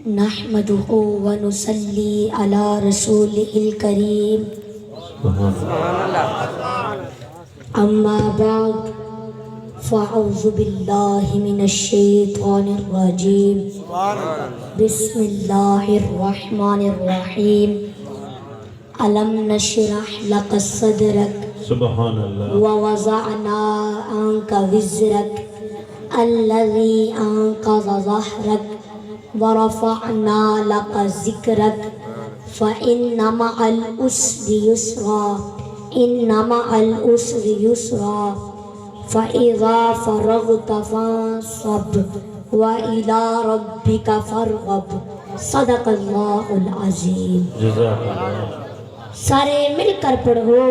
نحمده ونصلي على رسوله الكريم أما بعد فأعوذ بالله من الشيطان الرجيم بسم الله الرحمن الرحيم ألم نشرح لك صدرك سبحان اللہ ووضعنا عنك وزرك الذي أنقض ظهرك ورفعنا لك ذكرك فإن مع العسر يسرا إن مع العسر يسرا فإذا فرغت فانصب وإلى ربك فارغب صدق اللہ العظیم. جزاک اللہ. سارے مل کر پڑھو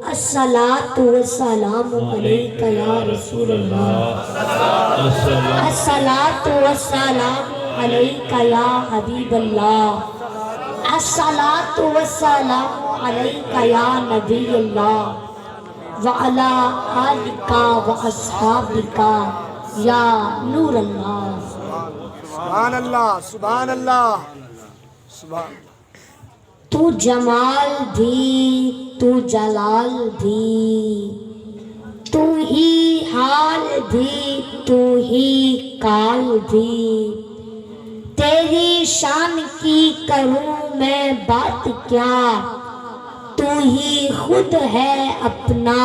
الصلاۃ والسلام علیک یا رسول اللہ، الصلاۃ والسلام علیک یا حبیب اللہ، الصلاۃ والسلام علیک یا نبی اللہ وعلی آلک واصحابک یا نور اللہ. سبحان اللہ سبحان اللہ سبحان. تو جمال بھی تو جلال بھی، تو ہی حال بھی تو ہی کال بھی، تیری شان کی کروں میں بات کیا، تو ہی خود ہے اپنا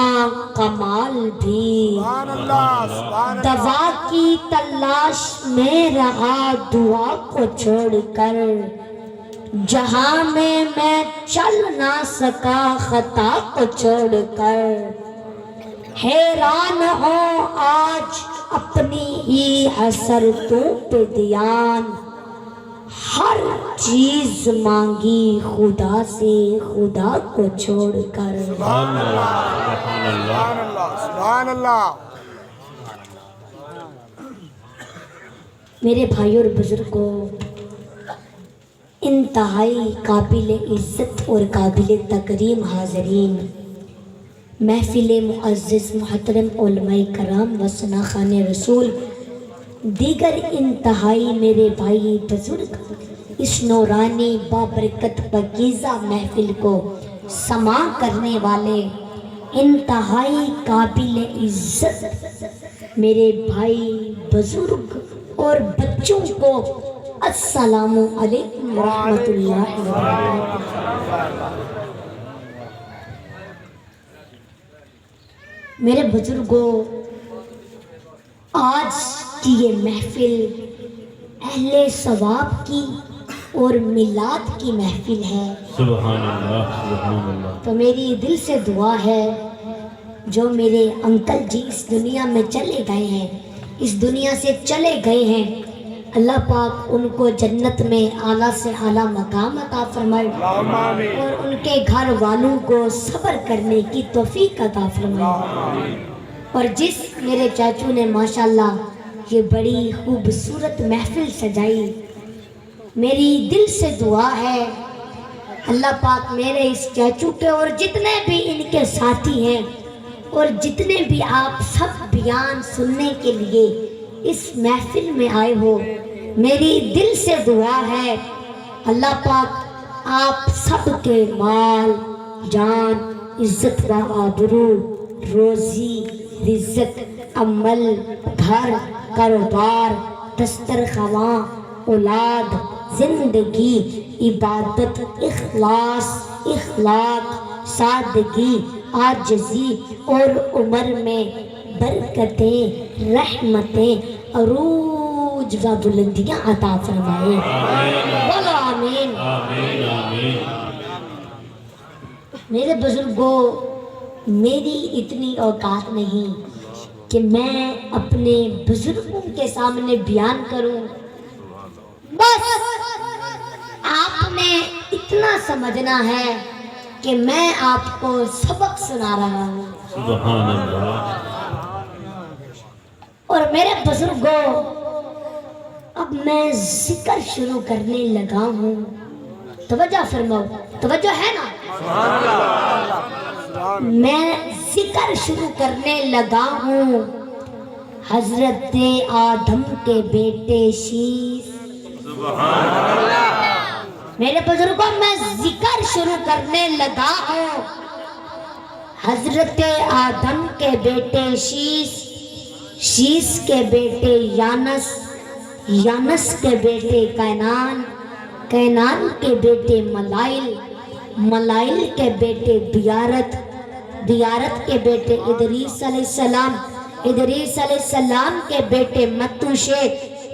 کمال بھی. سبحان اللہ سبحان اللہ. دوا کی تلاش میں رہا دعا کو چھوڑ کر، جہاں میں چل نہ سکا خطا کو چھوڑ کر، حیران ہوں آج اپنی ہی حسرتوں پہ دھیان، ہر چیز مانگی خدا سے خدا کو چھوڑ کر. سبحان اللہ سبحان اللہ. سبحان اللہ سبحان اللہ. میرے بھائیوں اور بزرگوں، انتہائی قابل عزت اور قابل تکریم حاضرین، محفل معزز محترم علماء کرام و ثناخان رسول، دیگر انتہائی میرے بھائی بزرگ، اس نورانی بابرکت پاکیزہ محفل کو سماع کرنے والے انتہائی قابل عزت میرے بھائی بزرگ اور بچوں کو السلام علیکم ورحمۃ اللہ وبرکاتہ. میرے بزرگوں، آج کی یہ محفل اہل ثواب کی اور میلاد کی محفل ہے. سبحان اللہ سبحان اللہ. تو میری دل سے دعا ہے، جو میرے انکل جی اس دنیا میں چلے گئے ہیں، اس دنیا سے چلے گئے ہیں، اللہ پاک ان کو جنت میں اعلیٰ سے اعلیٰ مقام عطا فرمائے اور ان کے گھر والوں کو صبر کرنے کی توفیق عطا فرمائے. اور جس میرے چاچو نے ماشاءاللہ یہ بڑی خوبصورت محفل سجائی، میری دل سے دعا ہے اللہ پاک میرے اس چاچو کے اور جتنے بھی ان کے ساتھی ہیں اور جتنے بھی آپ سب بیان سننے کے لیے اس محفل میں آئے ہو، میری دل سے دعا ہے اللہ پاک آپ سب کے مال، جان، عزت و آبرو، روزی، رزق، عمل، گھر، کاروبار، دسترخواں، اولاد، زندگی، عبادت، اخلاص، اخلاق، سادگی، عاجزی اور عمر میں برکتیں، رحمتیں، عروج و بلندیاں عطا فرمائے. بولو آمین. آمین آمین. میرے بزرگوں، میری اتنی اوقات نہیں کہ میں اپنے بزرگوں کے سامنے بیان کروں، بس آپ نے اتنا سمجھنا ہے کہ میں آپ کو سبق سنا رہا ہوں. سبحان اللہ. اور میرے بزرگوں، اب میں ذکر شروع کرنے لگا ہوں. توجہ فرماؤ، توجہ ہے نا؟ میں ذکر شروع کرنے لگا ہوں حضرت آدم کے بیٹے شیش میرے بزرگوں میں ذکر شروع کرنے لگا ہوں حضرت آدم کے بیٹے شیش، شیش کے بیٹے یانس، یانس کے بیٹے کینان، کینان کے بیٹے ملائل، ملائل کے بیٹے دیارت، دیارت کے بیٹے ادریس علیہ السلام، ادریس علیہ السلام کے بیٹے متوشے،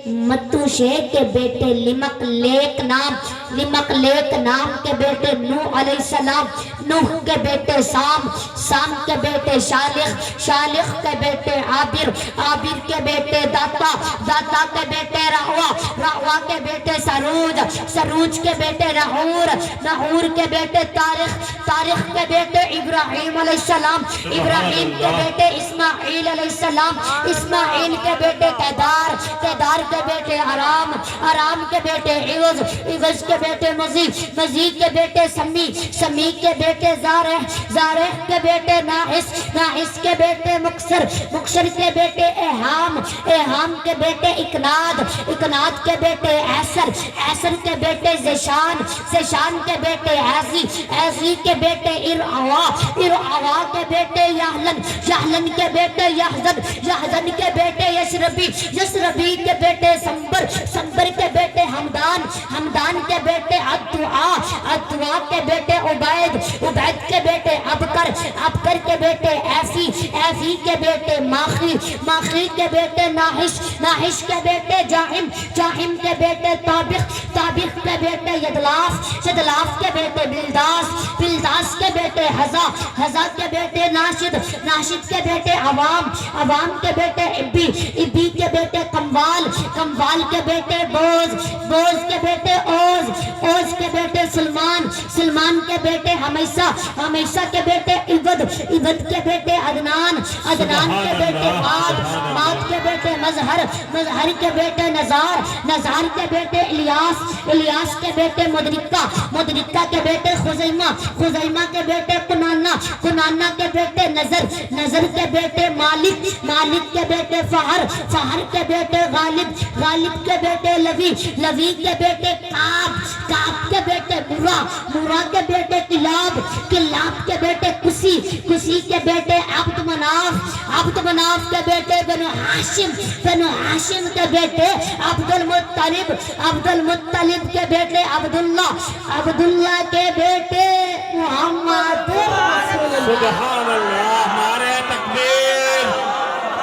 متوشے کے بیٹے لمک لیک نام، لمک لیک نام کے بیٹے نوح علیہ السلام، نوح کے بیٹے سام، سام کے بیٹے شالخ، شالخ کے بیٹے عابر، عابر کے بیٹے داتا، داتا کے بیٹے رعوا، رعوا کے بیٹے سروج، سروج کے بیٹے نحور، نحور کے بیٹے تاریخ، تاریخ کے بیٹے ابراہیم علیہ السلام، ابراہیم کے بیٹے اسماعیل علیہ السلام، اسماعیل کے بیٹے قیدار، قیدار کے بیٹے آرام، آرام کے بیٹے عوض، عوض کے بیٹے مزید، مزید کے بیٹے سمی، سمی کے بیٹے زارح، زارح کے بیٹے ناحس، ناحس کے بیٹے مکسر، مکسر کے بیٹے احام، احام کے بیٹے اکناد، اکناد کے بیٹے ایسر، ایسر کے بیٹے زیشان، زیشان کے بیٹے ایزی، ایزی کے بیٹے ارعوا، ارعوا کے بیٹے یحلن، یحلن کے بیٹے یحزن، یحزن کے بیٹے یشربی، یشربی کے بیٹے سمبر، سمبر کے بیٹے حمدان، حمدان کے بیٹے عدعا، عدعا کے بیٹے عبید، عبید کے بیٹے ابکر، ابکر کے بیٹے ایفی، ایفی کے بیٹے ماخی، ماخی کے بیٹے ناحش، ناحش کے بیٹے جاہم، جاہم کے بیٹے طابق، طابق کے بیٹے یدلاف، یدلاف کے بیٹے بلداس، بلداس کے بیٹے حزا، حزا کے بیٹے ناشد، ناشد کے بیٹے عوام، عوام کے بیٹے ابی، ابی کے بیٹے کموال، کموال کے بیٹے بوز، بوز کے بیٹے اوز، اوز کے بیٹے سلمان، سلمان کے بیٹے ہمیشہ، ہمیشہ کے بیٹے عبد، عبد کے بیٹے عدنان، عدنان کے بیٹے ماد، ماد کے بیٹے مظہر، مظہر کے بیٹے نزار، نزار کے بیٹے الیاس، الیاس کے بیٹے مدرکہ، مدرکہ کے بیٹے خزیمہ، خزیمہ کے بیٹے کنانہ، کنانہ کے بیٹے نظر، نظر کے بیٹے مالک، مالک کے بیٹے فہر، فہر کے بیٹے غالب، غالب کے بیٹے لوی، لوی کے بیٹے کعب، کعب کے بیٹے مرا، مرا کے بیٹے کلاب، کلاب کے بیٹے کسی، کسی کے بیٹے عبد مناف، عبد مناف کے بیٹے بنو ہاشم، بنو ہاشم کے بیٹے عبد المطلب، عبد المطلب کے بیٹے عبداللہ، عبداللہ کے بیٹے محمد رسول اللہ۔ سبحان اللہ، نعرہ تکبیر،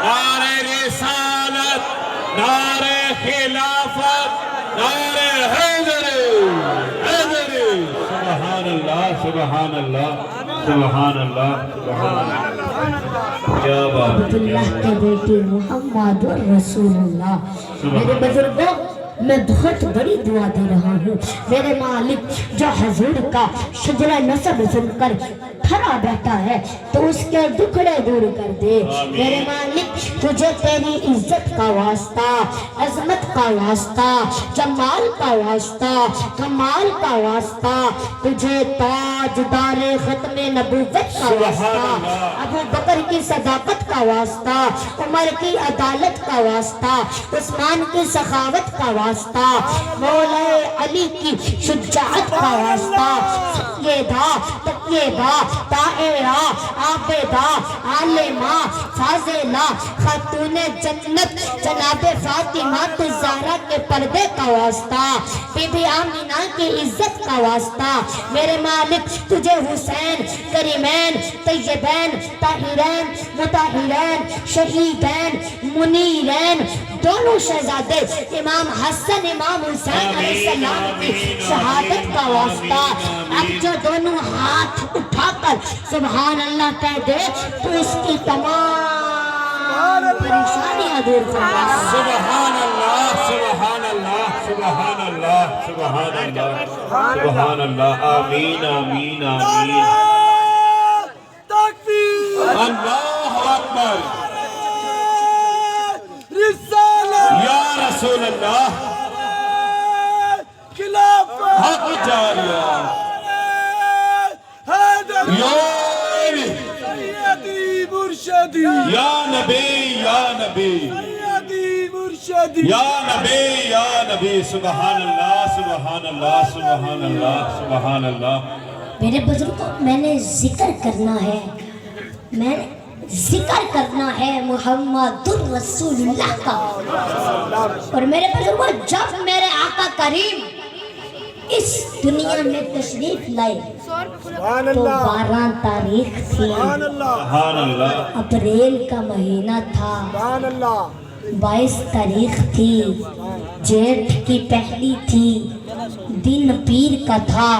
نعرہ رسالت، نعرہ خلافت، نعرہ حیدری، حیدری، سبحان اللہ، سبحان اللہ، سبحان اللہ، سبحان اللہ، کیا بات ہے، عبداللہ کے بیٹے محمد رسول اللہ۔ میرے بزرگوں میں بہت بڑی دعا دے رہا ہوں، میرے مالک جو حضور کا شجرہ نسب سن کر کھڑا بیٹھا ہے تو اس کے دکھڑے دور کر دے۔ میرے مالک تجھے تیری عزت کا واسطہ، عظمت کا واسطہ، جمال کا واسطہ، کمال کا واسطہ، تجھے تاجدار ختم نبوت کا واسطہ، ابو بکر کی صداقت کا واسطہ، عمر کی عدالت کا واسطہ، عثمان کی سخاوت کا واسطہ، مولا علی کی شجاعت کا واسطہ، سیدہ طیبہ طاہرہ عابدہ عالمہ فاضلہ خاتون جنت جناب فاطمہ الزہرا کے پردے کا واسطہ، بی بی آمینہ کی عزت کا واسطہ، میرے مالک تجھے حسین، کریمین، طیبین، طاہرین، مطہرین، شہیدین، منیرین، دونوں شہزادے امام حسن امام حسین علیہ السلام کی شہادت کا واسطہ، اب جو دونوں ہاتھ اٹھا کر سبحان اللہ کہہ دے تو اس کی تمام پریشانیاں دور فرما۔ سبحان اللہ، سبحان اللہ، سبحان اللہ، سبحان اللہ، سبحان اللہ، آمین، آمین، آمین، اللہ اکبر، یا رسول اللہ، حق جاریہ، یا نبی، یا نبی، یا نبی سبحان اللہ سبحان اللہ سبحان اللہ سبحان اللہ. میرے بزرگوں میں نے ذکر کرنا ہے محمد الرسول اللہ کا. اور میرے بزرگوں جب میرے آقا کریم اس دنیا میں تشریف لائے سبحان تو اللہ 12 تاریخ تھی. سبحان اللہ سبحان اللہ. اپریل کا مہینہ تھا. سبحان اللہ 22 تاریخ تھی. جیٹھ کی پہلی تھی. دن پیر کا تھا.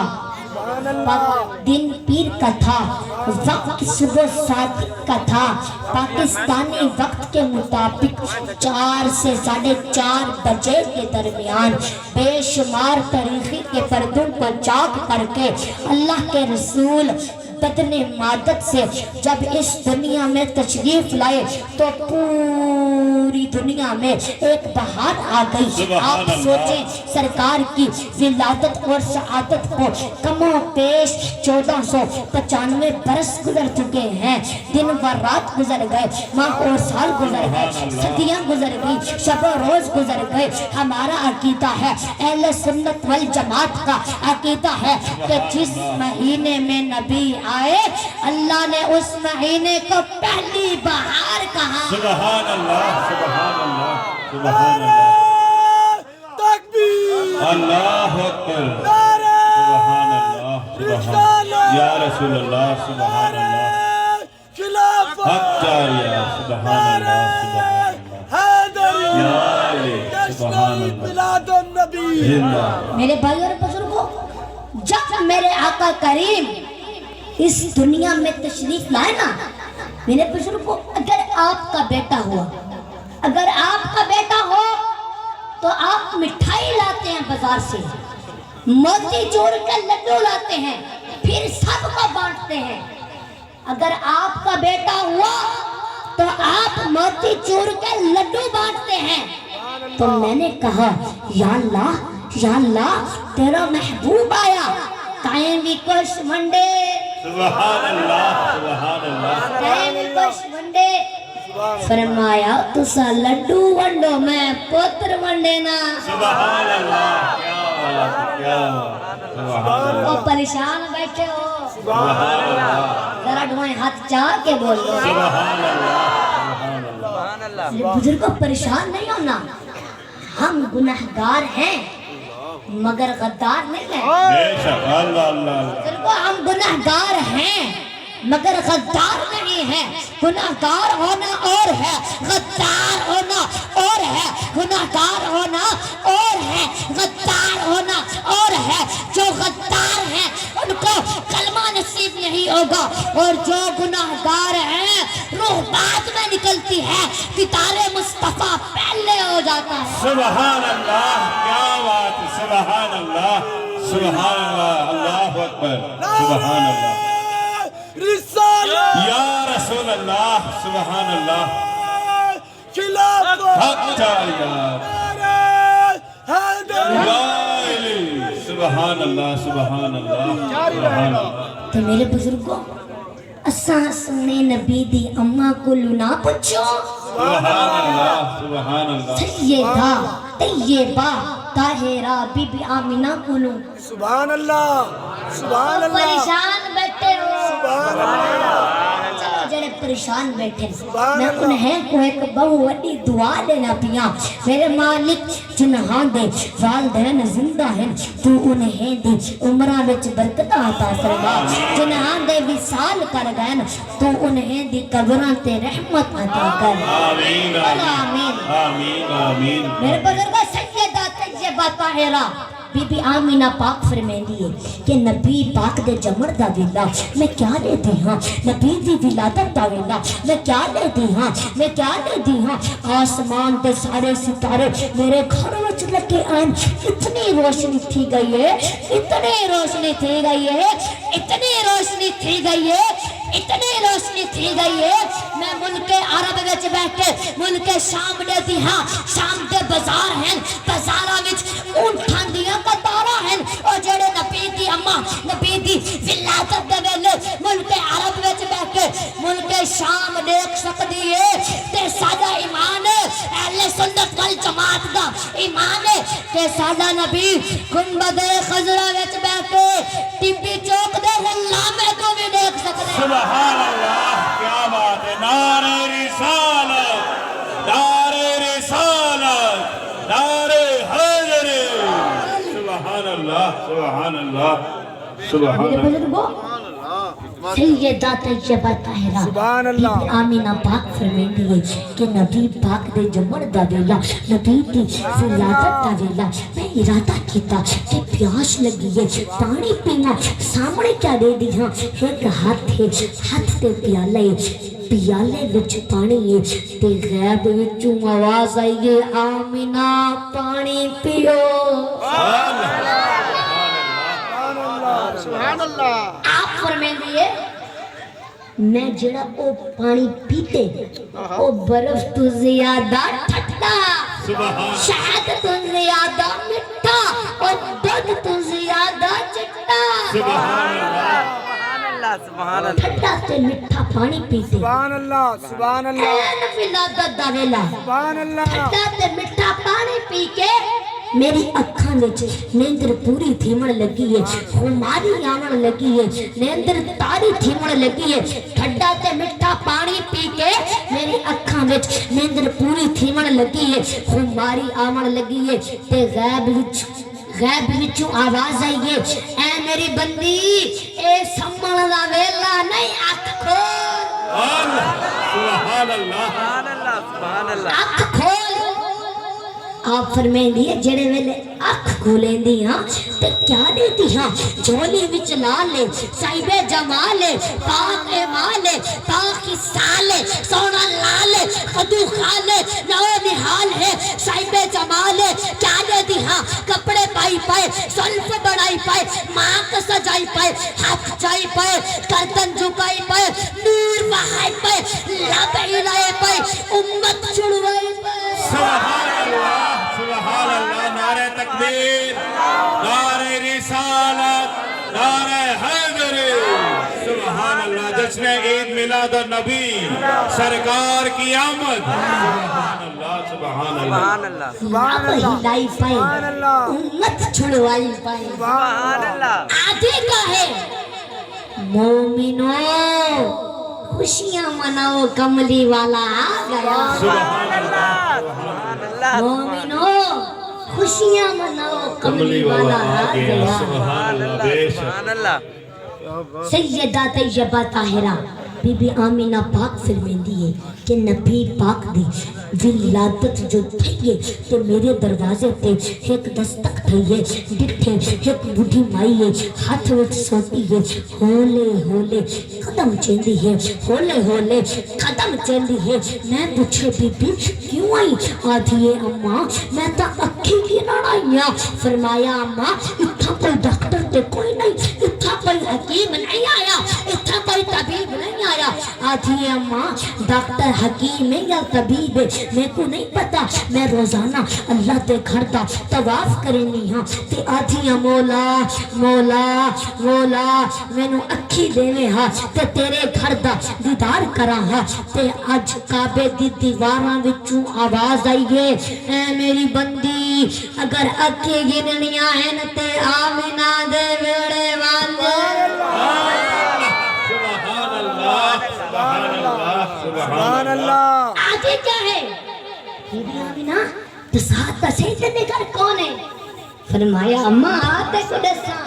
سبحان اللہ دن پیر کا تھا. وقت صبح صادق کا تھا. پاکستانی وقت کے مطابق 4 سے 4:30 بجے کے درمیان بے شمار تاریخی کے پردوں کو چاک کر کے اللہ کے رسول بدن مادت سے جب اس دنیا میں تشریف لائے تو پوری دنیا میں ایک بہار آ گئی. آپ سوچیں سرکار کی ولادت اور سعادت کو کم و بیش 1495 برس گزر چکے ہیں. دن و رات گزر گئے, ماہ اور سال گزر گئے, صدیاں گزر گئی, شب و روز گزر گئے. ہمارا عقیدہ ہے, اہل سنت والجماعت کا عقیدہ ہے کہ جس مہینے میں نبی آئے اللہ نے اس مہینے کو پہلی بہار کہا. سبحان اللہ سبحان اللہ سبحان اللہ. تکبیر اللہ اکبر. نعرہ سبحان اللہ سبحان اللہ. یا رسول اللہ سبحان اللہ. خلافت حق جاریہ سبحان اللہ سبحان اللہ. حیدری یا علی سبحان جشن اللہ. میلاد النبی. زندہ. میرے بھائی اور بزرگوں جب میرے آقا کریم اس دنیا میں تشریف لائے نا میرے بزرگوں, اگر آپ کا بیٹا ہو تو آپ مٹھائی لاتے ہیں بازار سے, موتی چور کے لڈو لاتے ہیں, پھر سب کو بانٹتے ہیں. اگر آپ کا بیٹا ہوا تو آپ موتی چور کے لڈو بانٹتے ہیں. تو میں نے کہا یا اللہ تیرا محبوب آیا, قائم بھی کش منڈے, سبحان اللہ سبحان اللہ. قائم بھی کش منڈے. فرمایا تسا لڈو ونڈو میں پوتر ونڈے نا. سبحان اللہ. کیا بات کیا بات. سبحان اللہ وہ پریشان بیٹھے ہو, سبحان اللہ ذرا ڈوائیں ہاتھ چاہ کے بولو. سبحان اللہ سبحان اللہ. بزرگوں پریشان نہیں ہونا, ہم گناہگار ہیں مگر غدار نہیں ہیں. بے شک. اللہ اللہ. بزرگوں ہم گناہگار ہیں مگر غدار نہیں ہے. گناہگار ہونا اور ہے, غدار ہونا اور ہے. گناہگار ہونا اور ہے, غدار ہونا اور ہے. جو غدار ہیں ان کو کلمہ نصیب نہیں ہوگا, اور جو گناہگار ہیں روح بعد میں نکلتی ہے, دیدار مصطفیٰ پہلے ہو جاتا ہے. سبحان اللہ. کیا بات. سبحان اللہ سبحان اللہ. اللہ اکبر. سبحان اللہ. رسالت یا رسول اللہ سبحان اللہ. خلافت حق جاریہ. حیدری یا علی سبحان اللہ سبحان اللہ سبحان اللہ. تو میرے بزرگوں اساں سنے نبی دی اماں کو نہ پوچھو. سبحان اللہ سبحان اللہ. سیدہ طیبہ طاہرہ بی بی آمینہ کو سبحان اللہ سبحان اللہ پریشان بیٹھے ہو. سبحان اللہ. چلو جڑے پریشان بیٹھے سبحان میں اللہ. انہیں کو ایک بہو وڈی دعا دینا پیا. میرے مالک جنہاں دے والدین زندہ ہیں تو انہیں دی عمرہ وچ برکت عطا فرما. جنہاں دے وصال کر گئے تو انہیں دی قبراں تے رحمت عطا کر. آمین آمین. آمین آمین. میرے بزرگوں سیدہ طیبہ طاہرہ بی بی آمینہ پاک فرمیندی ہے کہ نبی پاک دے جمر دا ویلا میں کیا لے دی ہاں, نبی دی ولادت دا ویلا میں کیا لے دی ہاں, میں کیا لے دی ہاں. آسمان دے سارے ستارے میرے گھر وچ لگے آن, اتنی روشنی تھی گئی ہے, اتنی روشنی تھی گئی ہے, اتنی روشنی تھی گئی ہے, اتنی روشنی تھی گئی ہے. میں ملک عرب وچ بیٹھ کے ملک شام دے دی ہاں, شام دے بازار ہیں, بازاراں وچ اونٹاں دیاں قطاراں ہیں, اور جڑے نبی دی اماں نبی دی ولادت دے ویلے ملک عرب وچ بیٹھ کے ملک شام دیکھ سکدی ہے. تے ساڈا ایمان اہل سنت والجماعت ایمان ہے کہ سادہ نبی گنبد خضرا وچ بیٹھ کے ٹیپی چوک دے علامے کو بھی دیکھ سکتے ہیں۔ سبحان اللہ، کیا بات ہے، نعرہ رسالت، نعرہ رسالت، نعرہ حیدر، سبحان اللہ، سبحان اللہ، سبحان میرے اللہ۔ بزرگوں سیدہ طیبہ طاہرہ سبحان اللہ۔ بی بی آمینہ پاک فرمیندی ہے کہ نبی پاک دے جمڑ دا ویلا، نبی دی ولادت دا ویلا، میں ارادہ کیتا کہ پیاس لگی ہے، پانی پینا، سامنے کیا دے دی ہاں، ایک ہاتھ ہے، ہاتھ تے پیالے پیالے وچ پانی ہے تے غیب وچوں آواز آئی ہے آمینہ پانی پیو۔ سبحان اللہ۔ آپ فرمیندی ہے میں جڑا او پانی پیتے او برف تو زیادہ ٹھٹا، شہد تو زیادہ مٹھا اور دودھ تو زیادہ چٹا۔ سبحان اللہ، سبحان اللہ۔ ٹھٹا تے مٹھا پانی پیتے سبحان اللہ، سبحان اللہ، این ولادت دا ویلا، سبحان اللہ۔ ٹھٹا تے مٹھا پانی پی کے میری اکھاں وچ نیندر پوری تھیمن لگی ہے، خماری آون لگی ہے، نیندر تاری تھیمن لگی ہے، ٹھڈا تے مٹھا پانی پی کے میری اکھاں وچ نیندر پوری تھیمن لگی ہے، خماری آون لگی ہے تے غیب وچوں آواز آئی ہے اے میری بندی اے سمن دا ویلا نہیں، اکھ کھول، سبحان اللہ، سبحان اللہ، سبحان اللہ۔ اکھ کھول۔ آپ فرمائیں دیئے جڑے ویلے اکھ کھولیں دی ہاں تے کیا دیتی ہاں، جھولی وچ لالے صاحب جمالے پاک مالے پاک سالے سونا لالے خدو خالے نو نحال ہے صاحب جمالے، کیا دیتی ہاں، کپڑے پائی پائے سلف بڑائی پائے ماک سجائی پائے ہاتھ جائی پائے گردن جھکائی پائے نور بہائی پائے لب ہلائے پائے امت چھڑوائی پائے۔ سبحان اللہ، سبحان اللہ، نعرہ تکبیر، نعرہ رسالت، نعرہ حیدر، سبحان اللہ، جشن عید میلاد النبی، سرکار کی آمد، سبحان اللہ، سبحان اللہ، سبحان اللہ، سبحان اب اللہ، ہلائی پائے سبحان اللہ، امت چھڑوائی پائے۔ سبحان اللہ۔ آدھے کا ہے مومنو خوشیاں مناؤ کملی والا آ گیا، سبحان اللہ، سبحان اللہ۔ مومنو خوشیاں مناؤ کملی والا آ گیا۔ سبحان اللہ، بے شک۔ سبحان اللہ۔ سیدہ طیبہ طاہرہ بی بی آمینہ پاک فرمیندی ہے کہ نبی پاک دی ولادت جو تھئی ہے تو میرے دروازے تے ایک دستک تھئی ہے، ڈٹھے ایک بڑھی مائی ہے، ہاتھ وچ سوٹی ہے، ہولے ہولے قدم چیندی ہے، ہولے ہولے قدم چیندی ہے۔ میں پوچھے بی بی کیوں آئی؟ آدھی ہے اماں میں تا اکھی کی نہ آئی ہاں۔ فرمایا اماں اتھا کوئی ڈاکٹر تے کوئی نہیں، اتھا کوئی حکیم نہیں آیا، اتھا کوئی طبیب نہیں آیا۔ آدھی ہے اماں ڈاکٹر حکیم ہے یا طبیب ہے میں کو نہیں پتا، میں روزانہ اللہ تے گھر دا طواف کرنی ہاں تے آدھی ہے مولا مولا مولا مینوں اکھی دیوے ہاں تے تیرے گھر دا دیدار کراں ہاں تے اج کعبے دی دیواراں وچوں آواز آئی ہے اے میری بندی اگر اکھی گننیاں ہیں تے آمینہ دے ویڑے والے۔ سبحان اللہ۔ آگے کیا ہے؟ بی بی آمینہ دسات دا سیدنے گھر کون ہے؟ فرمایا اماں آتے کو دساں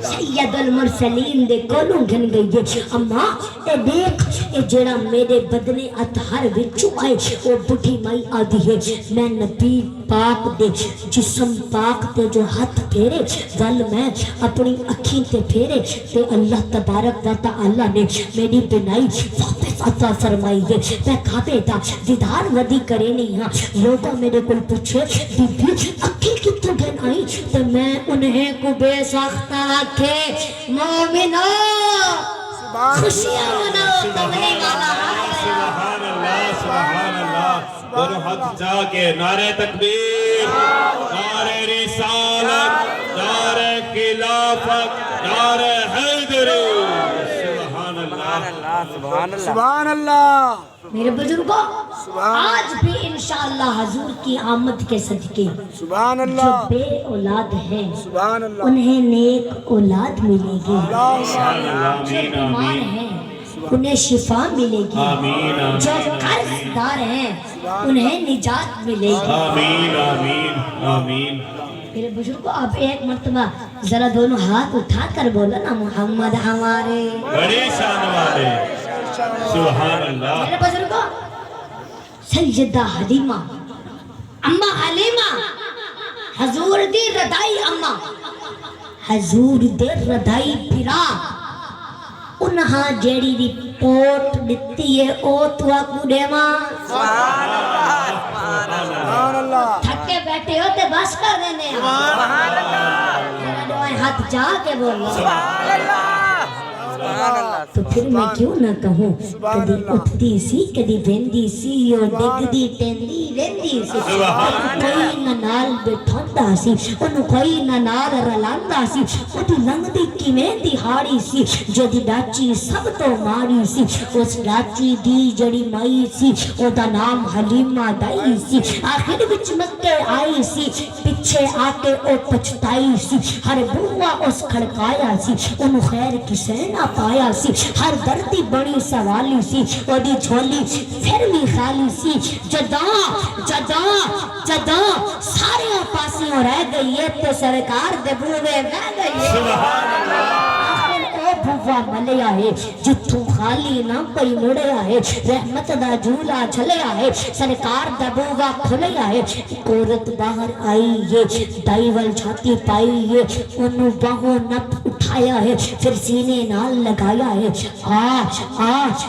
سید المرسلین دے کولوں گھن گئی ہے۔ اماں اے دیکھ اے جڑا میرے بدن اطہر وچوں آئے او بڑھی مائی آدھی ہے میں نبی پاک دے جسم پاک تے جو ہاتھ پھیرے ول میں اپنی اکھیں تے پھیرے تے اللہ تبارک و تعالی نے میری بنائی واپس عطا فرمائی ہے۔ میں کعبے دا دیدار ودی کرے نہیں ہاں۔ لوگوں میرے کل پوچھے بی بی اکھی کتوں گھن آئی تے میں انہیں کو بے ساختہ آکھے مومنو خوشیاں مناؤ کملی والا آ گیا۔ سبحان اللہ، سبحان اللہ، دونوں ہاتھ جا کے نعرہ تکبیر، نعرہ رسالت، نعرہ خلافت، نعرہ حیدر، سبحان اللہ، سبحان اللہ۔ سبحان اللہ۔ میرے بزرگوں آج بھی انشاءاللہ حضور کی آمد کے صدقے سبحان جو اللہ بے اولاد ہیں سبحان اللہ انہیں نیک اولاد ملے گی، اللہ جو بیمار ہیں انہیں شفا ملے گی، آمین جو قرض دار ہیں انہیں نجات ملے گی۔ آمین آمین آمین۔ میرے بزرگوں آپ ایک مرتبہ ذرا دونوں ہاتھ اٹھا کر بولو نا محمد ہمارے، بڑے شان والے، سبحان اللہ۔ میرے بزرگوں سیدہ حلیمہ اما حلیمہ حضور دی ردائی اما حضور دے ردائی پھرا انہاں جیڑی رپورٹ دتی ہے او تو آکو دیواں سبحان اللہ سبحان اللہ تھکے بیٹھے ہو تے بس کر دینے سبحان اللہ ذرا دوائیں ہاتھ جا کے بولو سبحان اللہ سبحان اللہ تو پھر میں کیوں نہ کہوں کدی اٹھتی سی کدی بہندی سی اور ڈگدی ٹہندی رہندی سی کوئی نہ نال بٹھوندا سی انہوں کوئی نہ نال رلاندا سی اُدھی لنگدی کیویں دہاڑی سی جدی ڈاچی سب تو ماری سی اس ڈاچی دی جڑی مائی سی او دا نام حلیمہ دائی سی آخر وچ مکے آئی سی پیچھے آ کے او پچھتائی سی ہر بوا اس کھڑکایا سی انہوں خیر کسے نہ پایا سی ہر دردی بڑی سوالی سی او دی جھولی پھر بھی خالی سی جداں سارے پاسیوں رہ گئی ہے تو سرکار دے بوے بہ گئی ہے سبحان اللہ۔ آخر او بھوا ملیا ہے جتھوں خالی نہ کوئی مڑیا ہے رحمت دا جھولا چلیا ہے سرکار دا بوگا کھلیا ہے عورت باہر آئی ہے دائی وال چھاتی پائی ہے انہوں باہوں نپ اٹھایا ہے پھر سینے نال لگایا ہے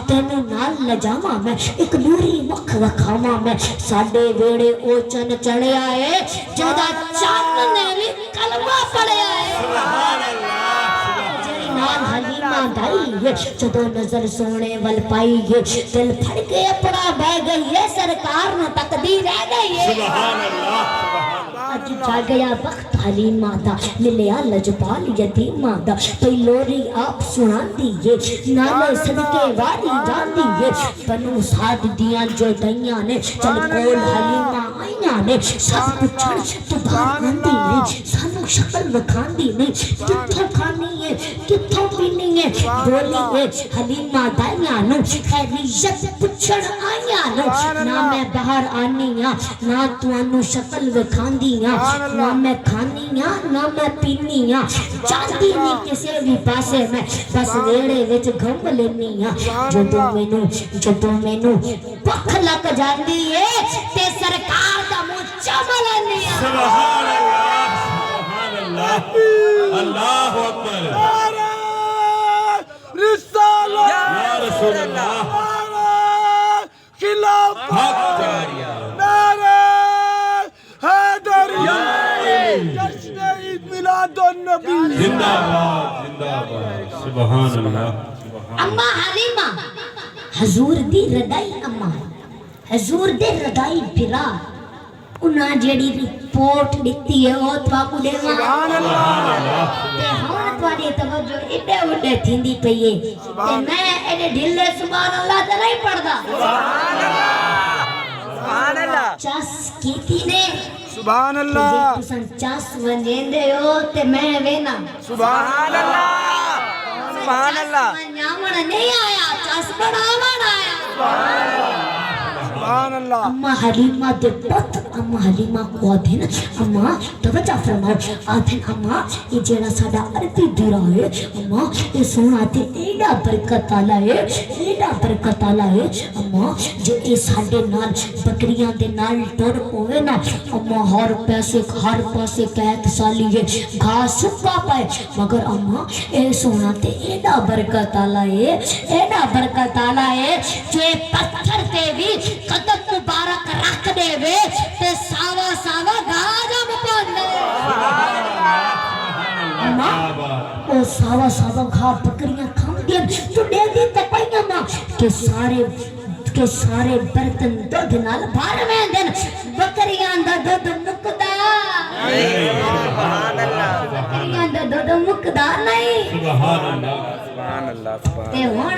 تینوں نال لجاما میں ایک نوری مکھ وکھاما میں ساڑے ویڑے او چن چڑھیا ہے جدا چان نے بھی کلمہ پڑھیا ہے سبحان اللہ۔ جڑی نال حلیمہ دائی ہے جدو نظر سونے ول پائی ہے دل پھڑ کے اپنا بہ گئی ہے سرکار نہ تقدیر رہ گئی ہے سبحان اللہ۔ اج جا گیا وقت حلیمہ دا ملیا لجپال یتیمہ دا پئی لوری آپ سنا دیئے نالے صدقے واری جان دیئے بنو ساتھ دیاں جو دائیاں نے چل کول حلیمہ آئیاں نے سب پچھڑ تو بھار نندی نہیں سانو شکل وکھان دی نہیں کتھوں کھانی ہے کتھوں پینی ہے بولی ہے حلیمہ دائیاں نو خیریت پچھڑ آئیاں نو نہ میں باہر آنی ہاں نہ تو انو شکل وکھان دی نہ میں کھانی ہاں نہ میں پینی ہاں چاہتی نہیں کسے بھی پاسے میں بس ویڑے وچ گھم لینی ہاں جدوں مینوں بکھ لگ جاندی ہے تے سرکار دا منہ چم لینی ہاں سبحان اللہ۔ سبحان اللہ۔ اللہ اکبر۔ نعرہ رسالت یا رسول اللہ۔ نعرہ خلافت حق جاریہ۔ نعرہ حیدری جشن عید میلاد النبی زندہ باد زندہ باد۔ سبحان اللہ۔ اما حلیمہ حضور دی ردائی اما حضور دے ردائی پھرا انہاں جیڑی رپورٹ دیتی ہے او تواکو دیواں سبحان اللہ تے ہن تواڈی توجہ ایڈے وڈے تھیندی پئی ہے تے میں ایڈے ڈھلے سبحان اللہ تے نہیں پڑھدا سبحان اللہ سبحان اللہ چس کیتی نے سبحان جے اللہ تساں چس ونجیندے ہو تے میں وینا سبحان اللہ سبحان اللہ منیاون نہیں آیا چس بڑھاون آیا سبحان اللہ اما حلیمہ دے پت اما حلیمہ کو آدھن اما توجہ فرماؤ آدھن اما یہ جیڑا ساڑا عربی دیرا ہے اما یہ سونا تے ایڈا برکت آلا ہے ایڈا برکت آلا ہے اما جو اے ساڑے نال بکریاں دے نال ٹور ہوئے نا اما ہر پیسے قید سالی ہے گھاس سکا پائے مگر اما اے سونا تے ایڈا برکت آلا ہے ایڈا برکت آلا ہے جو پتھر تے بھی قدم مبارک رکھ دے وے تے ساوا ساوا گاجم پاندے اما او ساوا ساوا گھا بکریاں کھام دیا تو دے دی تپائیاں ماں کہ سارے برتن دودھ نال بھار میں دن بکریاں دا دودھ مکدا سبحان اللہ بکریاں دا دودھ مکدا نہیں سبحان اللہ۔ سبحان اللہ تے ہون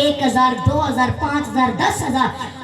1000 2000 5000 10,000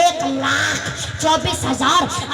1,24,000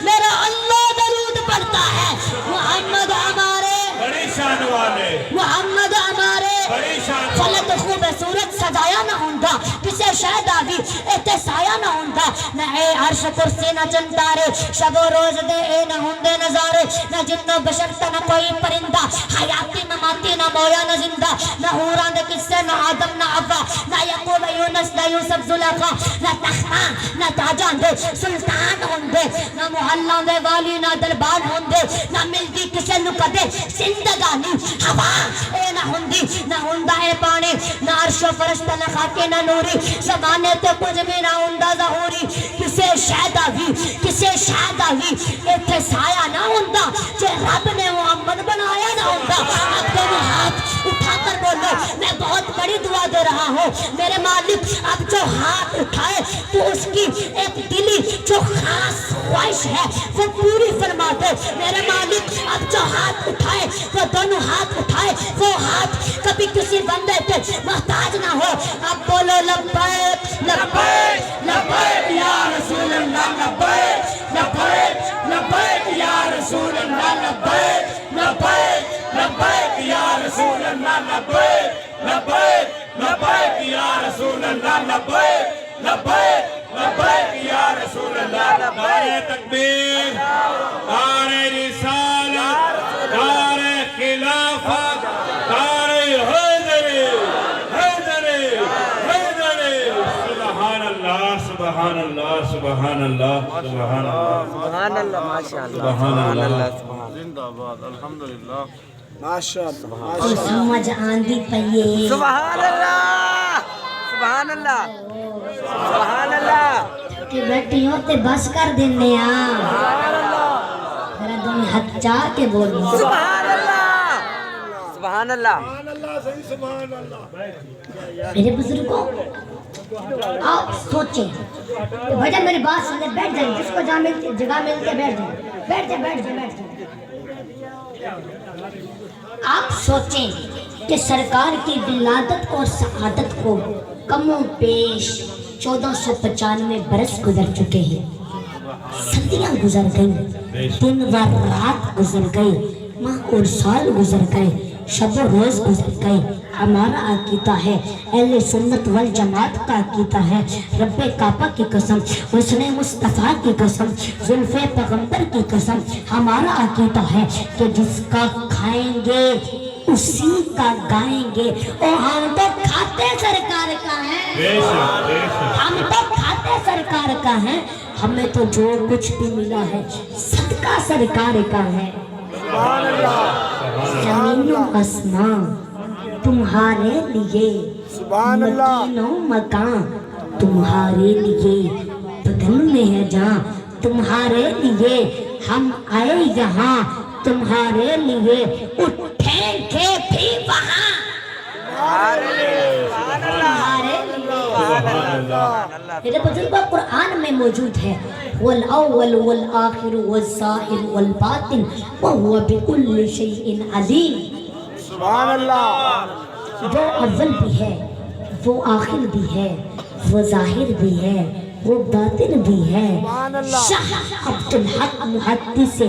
میرا اللہ درود پڑھتا ہے محمد ہمارے بڑی شان والے محمد ہمارے بڑی شان فلک خوب صورت سجایا نہ ہوندا کسے شاید آگی ایتے سایہ نہ ہوندا نہ اے عرش کرسی نہ چنتارے شب و روز دے اے نہ ہوندے نظارے نہ جن و بشر تا نہ کوئی پرندہ حیاتی مماتی نہ مویا نہ زندہ نہ حوران دے کسے نہ آدم نہ عوا نہ یعقوب یونس نہ یوسف زلیخا نہ تختان نہ تاجان دے سلطان ہوندے نہ محلہ دے والی نہ دربان ہوندے نہ ملدی کسے نو کدے زندگانی ہوا اے نہ ہوندی نہ ہوندا اے پانی نہ عرش و فرشتہ نہ خاکے نہ نوری زمانے تے کچھ بھی نہ ہوندا ظہوری کسے شاید آگی ایتھے سایہ نہ ہوندا جے رب نے محمد بنایا نہ ہوندا اب دونوں ہاتھ اٹھا کر بولو میں بہت بڑی دعا دے رہا ہوں میرے مالک اب جو ہاتھ اٹھائے تو اس کی ایک دلی جو خاص خواہش ہے وہ پوری فرما دے میرے مالک اب جو ہاتھ اٹھائے وہ دونوں ہاتھ اٹھائے وہ ہاتھ کبھی کسی بندے پہ محتاج نہ ہو اب بولو لبیک لبیک لبیک یا رسول اللہ لبیک لبیک لبیک یا رسول اللہ لبیک لبیک لبیک یا رسول اللہ لبیک لبیک لبیک یا رسول اللہ لبیک لبیک لبیک یا رسول اللہ نعرہ تکبیر نعرہ رسالت نعرہ خلافت نعرہ حیدری حیدری حیدری سبحان اللہ سبحان اللہ سبحان اللہ سبحان اللہ سبحان اللہ ماشاءاللہ سبحان اللہ زندہ باد الحمدللہ ماشاءاللہ تو سمجھ آندھی پئیے سبحان اللہ سبحان اللہ سبحان اللہ کہ بیٹھی ہوتے بس کر دینے میرا دونی ہاتھ چاہ کے بولو سبحان اللہ سبحان اللہ میرے بزرگوں آپ سوچیں بھجن میری بات سنے بیٹھ جائیں جس کو جگہ ملتی ہے بیٹھ جائیں بیٹھ جائیں بیٹھ جائیں بیٹھ جائیں آپ سوچیں کہ سرکار کی ولادت اور سعادت کو کم و بیش 1495 برس گزر چکے ہیں صدیاں گزر گئی دن و رات گزر گئی ماہ اور سال گزر گئے شب و روز گزر گئے ہمارا عقیدہ ہے اہل سنت والجماعت کا عقیدہ ہے رب کعبہ کی قسم حسن مصطفیٰ کی قسم زلف پیغمبر کی قسم ہمارا عقیدہ ہے کہ جس کا کھائیں گے اسی کا گائیں گے اور ہم تو کھاتے سرکار کا ہیں ہم تو کھاتے سرکار کا ہیں ہمیں تو جو کچھ بھی ملا ہے صدقہ سرکار کا ہے زمین و آسمان تمہارے لیے مکین و مکان تمہارے لیے بدن میں ہے جہاں تمہارے لیے ہم آئے یہاں تمہارے لیے اٹھیں گے بھی وہاں میرے بزرگوں قرآن میں موجود ہے والأول والآخر والظاہر والباطن وهو بكل شيء علیم سبحان اللہ وہ اول بھی ہے وہ آخر بھی ہے وہ ظاہر بھی ہے وہ باطن بھی ہے شاہ عبدالحق محدث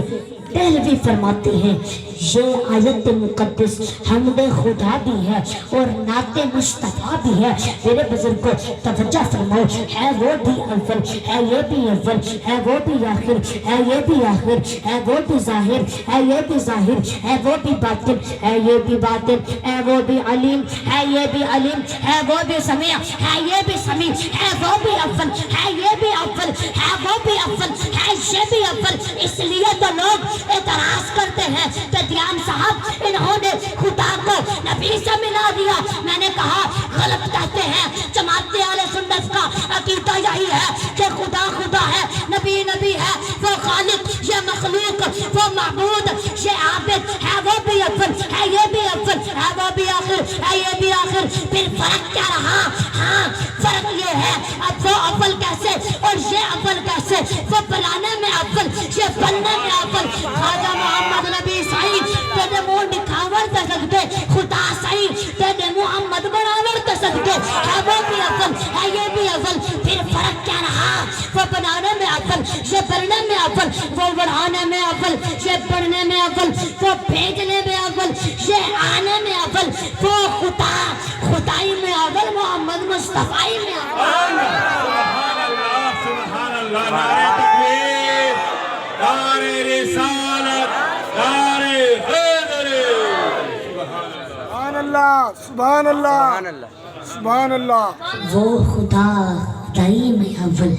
دہلوی فرماتے ہیں یہ آیت مقدس حمد خدا بھی ہے اور نعت مصطفیٰ بھی ہے میرے بزرگوں توجہ فرماؤ ہے وہ بھی اول ہے یہ بھی اول ہے وہ بھی آخر ہے یہ بھی آخر ہے وہ بھی ظاہر ہے یہ بھی ظاہر ہے وہ بھی باطن ہے یہ بھی باطن ہے وہ بھی علیم ہے یہ بھی علیم ہے وہ بھی سمیع ہے یہ بھی سمیع ہے وہ بھی اول ہے یہ بھی اول ہے وہ بھی اول ہے یہ بھی اول اس لیے تو لوگ اعتراض کرتے ہیں کہ دیان صاحب انہوں نے خدا کو نبی سے ملا دیا میں نے کہا غلط کہتے ہیں جماعت اہل سنت کا عقیدہ یہی ہے کہ خدا خدا ہے نبی نبی ہے وہ خالق یہ مخلوق وہ معبود یہ عابد ہے وہ بھی اول ہے یہ بھی اول ہے وہ بھی آخر ہے یہ بھی آخر پھر فرق کیا رہا ہاں فرق یہ ہے اب وہ اول کیسے اور یہ اول کیسے وہ بلانے میں اول یہ بننے میں اول خواجہ محمد نبی سعید تیرے منہ دکھاور تے سکتے خدا سعید تیرے محمد بناور تے سکتے ہے وہ بھی اول ہے یہ بھی اول پھر فرق کیا رہا وہ بنانے میں اول یہ بڑھنے میں اول، وہ بڑھانے میں اول، یہ بڑھنے میں اول، وہ بھیجنے میں اول، یہ آنے میں اول، وہ خدائی میں اول، محمد مصطفی میں اول۔ سبحان اللہ سبحان اللہ، نعرہ تکبیر، نعرہ رسالت، نعرہ حیدر، سبحان اللہ سبحان اللہ سبحان اللہ سبحان اللہ۔ وہ خدائی میں اول،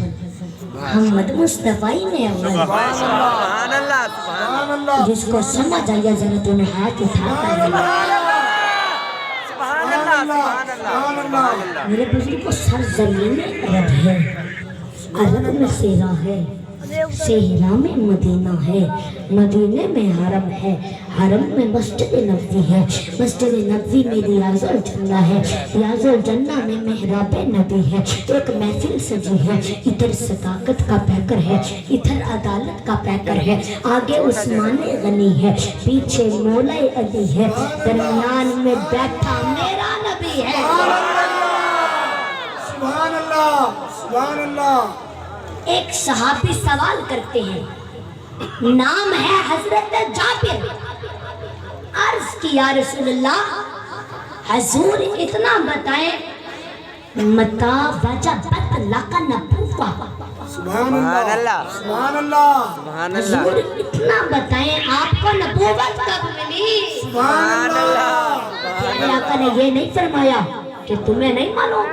محمد مصطفی میں اول۔ سبحان اللہ سبحان اللہ جس کو سمجھ آیا ذرا تو نے ہاتھ اٹھا کر سبحان اللہ سبحان اللہ۔ میرے بزرگ کو سرزمین عرب ہے، عرب میں صحرا ہے، صحرا میں مدینہ ہے، مدینے میں حرم ہے، حرم میں مسجد نبوی ہے، مسجد نبوی میں ریاض الجنہ ہے، ریاض الجنہ میں محراب نبی ہے۔ ایک محفل سجی ہے، ادھر صداقت کا پیکر ہے، ادھر عدالت کا پیکر ہے، آگے عثمان غنی ہے، پیچھے مولا علی ہے، درمیان میں بیٹھا میرا نبی ہے۔ سبحان اللہ سبحان اللہ۔ ایک صحابی سوال کرتے ہیں، نام ہے حضرت جابر، عرض کی یا رسول اللہ حضور اتنا بتائیں متا وجبت لک نبوہ، سبحان اللہ سبحان اللہ سبحان حضور اتنا بتائیں آپ کو نبوت کب ملی؟ سبحان اللہ۔ اللہ کا نے یہ نہیں فرمایا کہ تمہیں نہیں معلوم،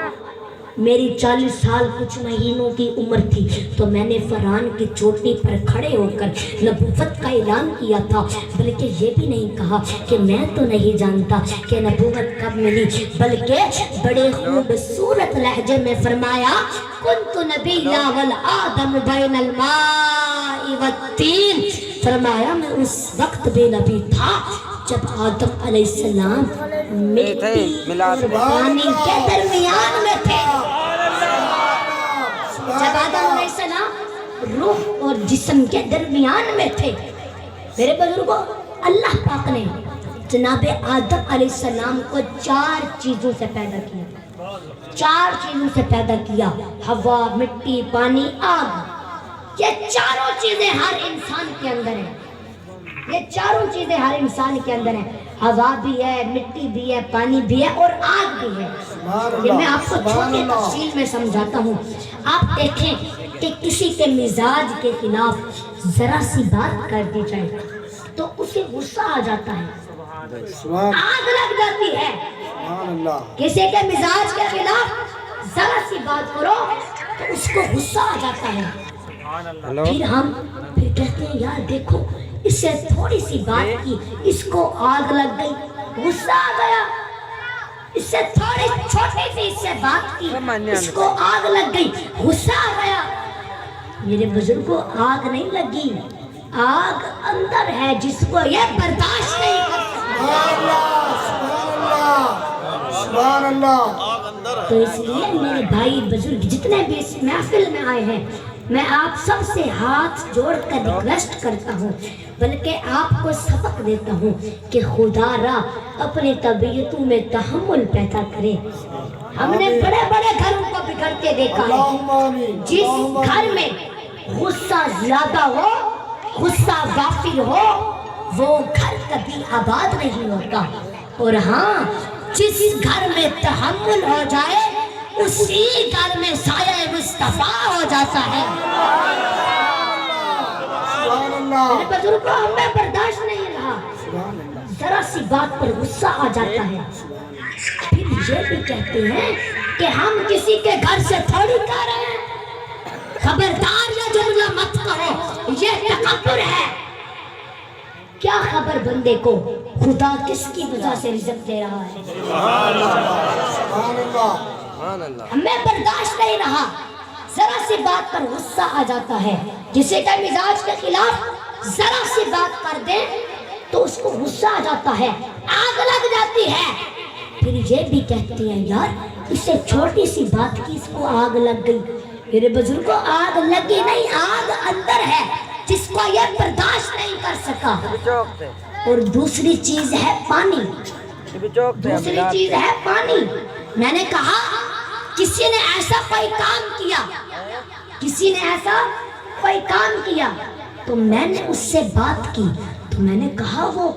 میری 40 سال کچھ مہینوں کی عمر تھی تو میں نے فرعون کی چوٹی پر کھڑے ہو کر نبوت کا اعلان کیا تھا، بلکہ یہ بھی نہیں کہا کہ میں تو نہیں جانتا کہ نبوت کب ملی، بلکہ بڑے خوبصورت لہجے میں فرمایا کنت نبیّا والآدم بین الماء والطین، فرمایا میں اس وقت بھی نبی تھا جب آدم علیہ السلام مٹی اور پانی کے درمیان میں تھے، جب آدم علیہ السلام روح اور جسم کے درمیان میں تھے۔ میرے بزرگوں، اللہ پاک نے جناب آدم علیہ السلام کو 4 چیزوں سے پیدا کیا، 4 چیزوں سے پیدا کیا، ہوا، مٹی، پانی، آگ۔ یہ چاروں چیزیں ہر انسان کے اندر ہیں، یہ چاروں چیزیں ہر انسان کے اندر ہیں، ہوا بھی ہے، مٹی بھی ہے، پانی بھی ہے اور آگ بھی ہے۔ یہ میں آپ کو چھوٹی تفصیل میں سمجھاتا ہوں۔ آپ دیکھیں کہ کسی کے مزاج کے خلاف ذرا سی بات کر دی جائے تو اسے غصہ آ جاتا ہے، آگ لگ جاتی ہے۔ کسی کے مزاج کے خلاف ذرا سی بات کرو تو اس کو غصہ آ جاتا ہے، پھر ہم کہتے ہیں یار دیکھو اس سے تھوڑی سی بات کی اس کو آگ لگ گئی، غصہ آ گیا، اس سے تھوڑی چھوٹی سی اس سے بات کی اس کو آگ لگ گئی، غصہ آ گیا۔ میرے بزرگوں، آگ نہیں لگی، آگ اندر ہے جس کو یہ برداشت نہیں کر سبحان اللہ۔ تو اس لیے میرے بھائی بزرگ جتنے بھی اس محفل میں آئے ہیں، میں آپ سب سے ہاتھ جوڑ کر ریکویسٹ کرتا ہوں، بلکہ آپ کو سبق دیتا ہوں کہ خدا را اپنی طبیعتوں میں تحمل پیدا کرے۔ ہم نے بڑے بڑے گھروں کو بگڑتے دیکھا ہے، جس گھر میں غصہ زیادہ ہو، غصہ وافر ہو، وہ گھر کبھی آباد نہیں ہوتا، اور ہاں جس گھر میں تحمل ہو جائے اسی گھر میں سایہ مصطفیٰ ہو جاتا ہے۔ میرے بزرگوں، ہمیں برداشت نہیں رہا، ذرا سی بات پر غصہ آ جاتا ہے، پھر یہ بھی کہتے ہیں کہ ہم کسی کے گھر سے تھوڑی کہہ رہے ہیں، خبردار یہ جملہ مت کہو، یہ تکبر ہے۔ کیا خبر بندے کو خدا کس کی وجہ سے رزق دے رہا ہے؟ ہمیں برداشت نہیں رہا، ذرا سی بات پر غصہ آ جاتا ہے، جسے کا مزاج کے خلاف ذرا سی بات کر دیں تو اس کو غصہ آ جاتا ہے، آگ لگ جاتی ہے۔ پھر یہ بھی کہتے ہیں یار اس سے چھوٹی سی بات کی اس کو آگ لگ گئی۔ میرے بزرگوں، آگ لگی نہیں، آگ اندر ہے جس کو یہ برداشت نہیں کر سکا۔ اور دوسری چیز ہے پانی، دوسری چیز ہے پانی۔ میں نے کہا کسی نے ایسا کوئی کام کیا، کسی نے ایسا کوئی کام کیا تو میں نے اس سے بات کی تو میں نے کہا وہ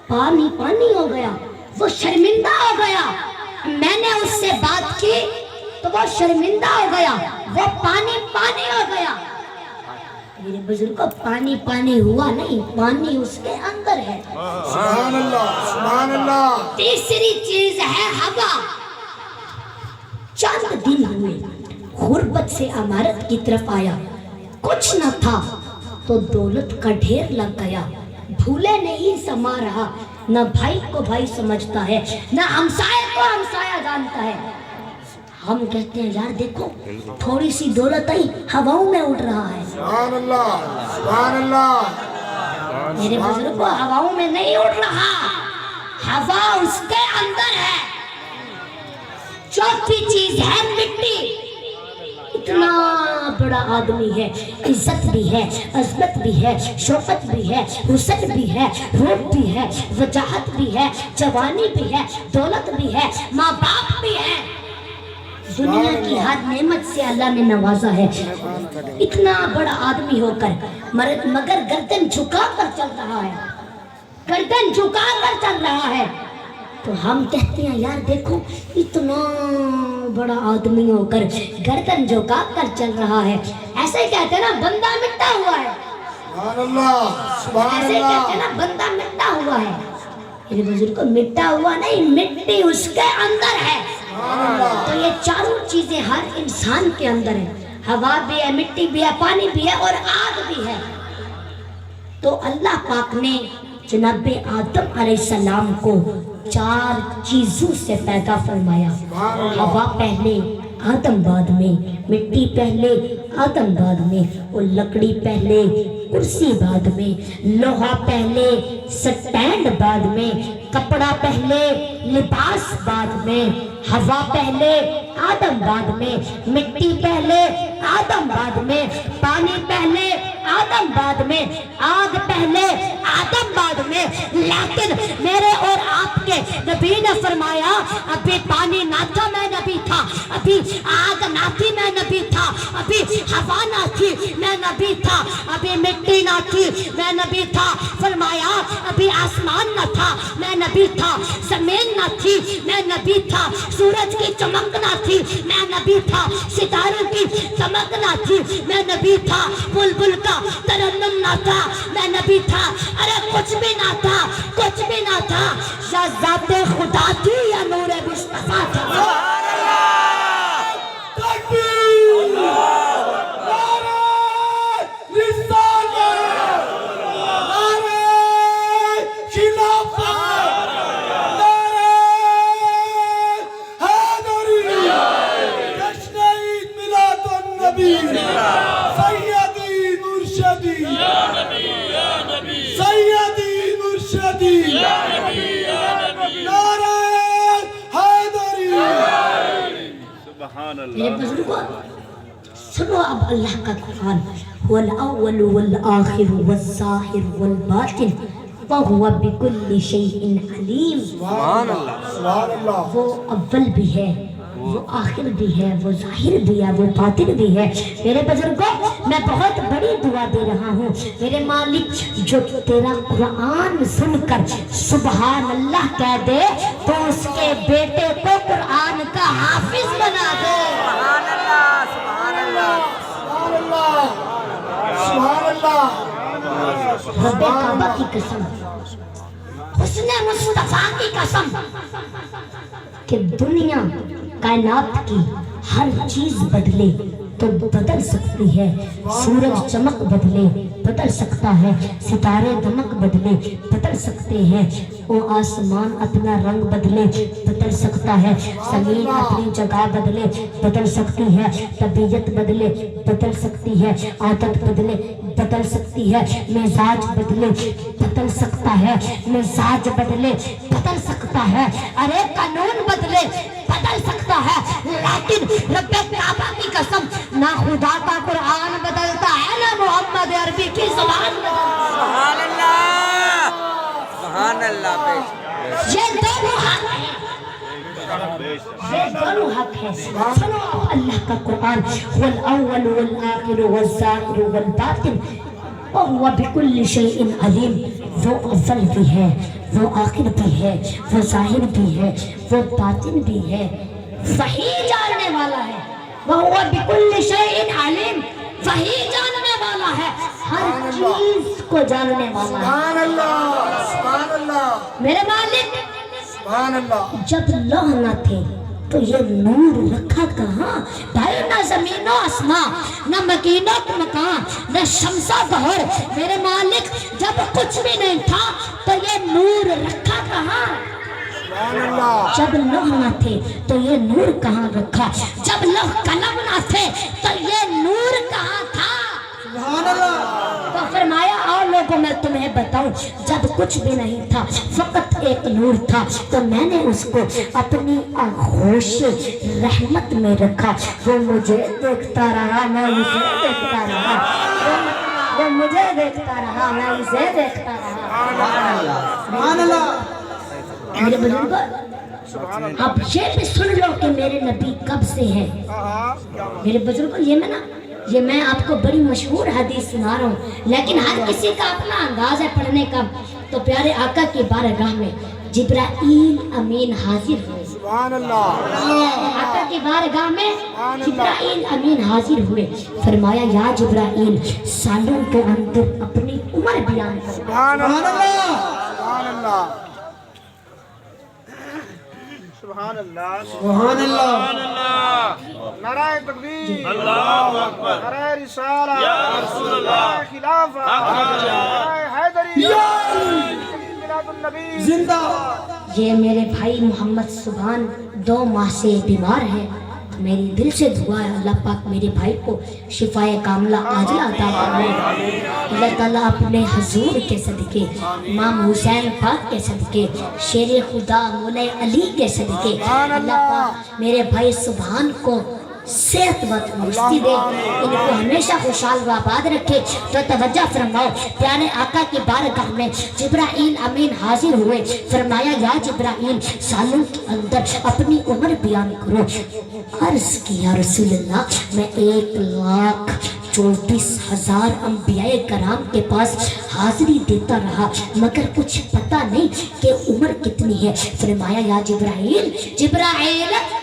پانی پانی ہو گیا، وہ شرمندہ ہو گیا، میں نے اس سے بات کی تو وہ شرمندہ ہو گیا، وہ پانی پانی ہو گیا۔ میرے بزرگوں، پانی پانی ہوا نہیں، پانی اس کے اندر ہے۔ سبحان اللہ، سبحان اللہ۔ تیسری چیز ہے ہوا۔ چند دن ہوئے، غربت سے عمارت کی طرف آیا، کچھ نہ تھا تو دولت کا ڈھیر لگ گیا، بھولے نہیں سما رہا، نہ بھائی کو بھائی سمجھتا ہے، نہ ہمسائے کو ہمسایہ جانتا ہے۔ ہم کہتے ہیں یار دیکھو تھوڑی سی دولت آئی ہواؤں میں اڑ رہا ہے۔ سبحان اللہ، سبحان اللہ۔ میرے بزرگوں، ہواؤں میں نہیں اڑ رہا، ہوا اس کے اندر ہے۔ چوتھی چیز ہے مٹی۔ اتنا بڑا آدمی ہے، عزت بھی ہے، عظمت بھی ہے، شوکت بھی ہے، حسن بھی ہے، روپ بھی ہے، وجاہت بھی ہے، جوانی بھی ہے، دولت بھی ہے، ماں باپ بھی ہے، دنیا کی ہر نعمت سے اللہ نے نوازا ہے۔ اتنا بڑا آدمی ہو کر مگر گردن جھکا کر چل رہا ہے، گردن جھکا کر چل رہا ہے۔ تو ہم کہتے ہیں یار دیکھو اتنا بڑا آدمی ہو کر گردن جھکا کر چل رہا ہے، ایسے کہتے ہیں نا بندہ مٹا ہوا ہے، سبحان اللہ، سبحان ایسے اللہ۔ کہتے ہیں نا بندہ مٹا ہوا ہے۔ میرے بزرگ کو مٹا ہوا نہیں، مٹی اس کے اندر ہے۔ تو یہ چاروں چیزیں ہر انسان کے اندر ہیں، ہوا بھی ہے، مٹی بھی ہے، پانی بھی ہے اور آگ بھی ہے۔ تو اللہ پاک نے جناب آدم علیہ السلام کو 4 چیزوں سے پیدا فرمایا۔ ہوا پہلے، آدم بعد میں، مٹی پہلے، آدم بعد میں، اور لکڑی پہلے، کرسی بعد میں، لوہا پہلے، سٹینڈ بعد میں، کپڑا پہلے، لباس بعد میں، ہوا پہلے، آدم بعد میں، مٹی پہلے، آدم بعد میں، پانی پہلے، آدم بعد میں، آگ پہلے، آدم بعد میں۔ لیکن میرے اور آپ کے نبی نے فرمایا ابھی پانی نہ تھا میں نبی تھا، ابھی آگ نہ تھی میں نبی تھا، ابھی ہوا نہ تھی میں نبی تھا، ابھی مٹی نہ تھی میں نبی تھا۔ فرمایا ابھی آسمان نہ تھا میں نبی تھا، زمین نہ تھی میں نبی تھا، سورج کی چمک نہ تھی میں نبی تھا، ستاروں کی چمک نہ تھی میں نبی تھا، بلبل کا ترنم نہ تھا میں نبی تھا۔ ارے کچھ بھی نہ تھا، کچھ بھی نہ تھا، یا ذات خدا تھی یا نور مصطفیٰ تھا۔ تکبیر، نعرہ رسالت، نعرہ خلافت، نعرہ حیدری، جشن عید میلاد النبی، سیدی مرشدی، سیدی مرشدی، نعرہ حیدری۔ میرے بزرگوں سنو اب اللہ کا قرآن، وَالْأَوَّلُ وَالْآخِرُ وَالظَّاهِرُ وَالْبَاطِنُ وَهُوَ بِكُلِّ شَيْءٍ عَلِيمٌ۔ سبحان اللہ، سبحان اللہ۔ وہ اول بھی ہے، وہ آخر بھی ہے، وہ ظاہر بھی ہے، وہ باطن بھی ہے۔ میرے بزرگوں میں بہت بڑی دعا دے رہا ہوں، میرے مالک جو تیرا قرآن سن کر سبحان اللہ کہہ دے تو اس کے بیٹے کو قرآن کا حافظ بنا دے۔ سبحان اللہ، سبحان اللہ۔ سبحان اللہ، سبحان اللہ۔ رب کعبہ کی قسم، حسن مصطفیٰ کی قسم کہ دنیا کائنات کی ہر چیز بدلے تو بدل سکتی ہے، سورج چمک بدلے بدل سکتا ہے، ستارے دمک بدلے بدل سکتے ہیں، وہ آسمان اپنا رنگ بدلے بدل سکتا ہے، زمین اپنی جگہ بدلے بدل سکتی ہے، طبیعت بدلے بدل سکتی ہے، عادت بدلے بدل سکتی ہے، مزاج بدلے بدل سکتا ہے، مزاج بدلے بدل سکتا ہے، ارے قانون بدلے بدل سکتا ہے، لیکن رب کعبہ کی قسم نہ خدا کا قرآن بدلتا ہے نہ محمد عربی کی زبان۔ سبحان اللہ، سبحان اللہ۔ یہ دونوں حق ہیں، یہ دونوں دونوں حق ہے. سنو اللہ کا قرآن والاول والآخر والظاہر والباطن وہو بکل شیء علیم. وہ اول بھی ہے، وہ آخر بھی ہے، وہ ظاہر بھی ہے، وہ باطن بھی ہے، وہی جاننے والا ہے. وہو بکل شیء علیم، وہی جاننے والا ہے، ہر چیز کو جاننے والا ہے. سبحان اللہ سبحان اللہ میرے مالک سبحان اللہ. جب لوح نہ تھے تو یہ نور رکھا کہاں؟ بھائی نہ زمین و آسمان، نہ مکین و مکان، نہ شمس و ظہر. میرے مالک جب کچھ بھی نہیں تھا تو یہ نور رکھا کہاں؟ سبحان اللہ جب لوح نہ تھے تو یہ نور کہاں رکھا؟ جب لوح قلم نہ تھے تو یہ نور کہاں تھا؟ سبحان اللہ. تو فرمایا اور لوگوں میں تمہیں بتاؤں جب کچھ بھی نہیں تھا فقط ایک نور تھا تو میں نے اس کو اپنی آغوش رحمت میں رکھا. وہ مجھے دیکھتا رہا، میں اسے دیکھتا رہا، وہ مجھے دیکھتا رہا، میں اسے دیکھتا رہا. سبحان اللہ میرے بزرگوں اب یہ بھی سن لو کہ میرے نبی کب سے ہیں. میرے بزرگوں یہ میں آپ کو بڑی مشہور حدیث سنا رہا ہوں، لیکن ہر کسی کا اپنا انداز ہے پڑھنے کا. تو پیارے آقا کی بارگاہ میں جبرائیل امین حاضر ہوئے. سبحان اللہ. آقا کی بارگاہ میں جبرائیل امین حاضر ہوئے. فرمایا یا جبرائیل سالوں کے اندر اپنی عمر بیان کرو. سبحان اللہ سبحان اللہ سبحان اللہ سبحان اللہ. نعرہ تکبیر، اللہ اکبر، نعرہ رسالہ، یا رسول اللہ، خلافہ، نعرہ حیدری، میلاد النبی زندہ. یہ میرے بھائی محمد سبحان 2 ماہ سے بیمار ہیں. میری دل سے دعا ہے اللہ پاک میرے بھائی کو شفائے کاملہ عاجلہ عطا فرمائے. اللہ تعالیٰ اپنے حضور کے صدقے، امام حسین پاک کے صدقے، شیر خدا مولا علی کے صدقے اللہ پاک میرے بھائی سبحان کو صحت و تندرستی دے، ان کو ہمیشہ خوشحال و آباد رکھے. تو توجہ فرماؤ پیارے آقا کی بارگاہ میں جبرائیل امین حاضر ہوئے. فرمایا یا جبرائیل سالوں کے اندر اپنی عمر بیان کرو. عرض کی یا رسول اللہ میں 1,34,000 انبیاء کرام کے پاس حاضری دیتا رہا مگر کچھ پتہ نہیں کہ عمر کتنی ہے. فرمایا یا جبرائیل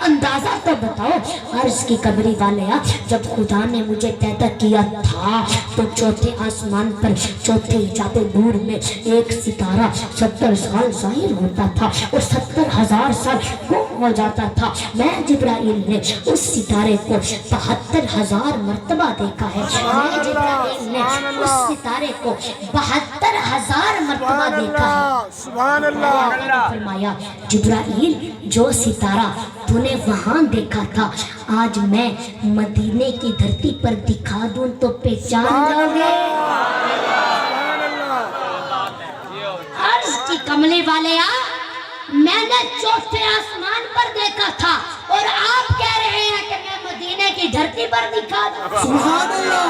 اندازہ تو بتاؤ. عرض کی قبری والیا جب خدا نے مجھے پیدا کیا تھا تو چوتھے آسمان پر چوتھے ایجاد نور میں ایک ستارہ 70 سال ظاہر ہوتا تھا اور 70,000 سال گم ہو جاتا تھا. میں جبرائیل نے اس ستارے کو 72,000 مرتبہ دیکھا ہے. میں جبرائیل نے اس ستارے کو 72,000 مرتبہ دیکھا ہے. سبحان اللہ. فرمایا جبرائیل جو ستارہ تو نے وہاں دیکھا تھا آج میں مدینے کی دھرتی پر دکھا دوں تو پہچان جاؤ گے. عرض کی کملی والے میں نے چوتھے آسمان پر دیکھا تھا اور آپ کہہ رہے ہیں کہ میں مدینے کی دھرتی پر دکھا دوں. سبحان اللہ.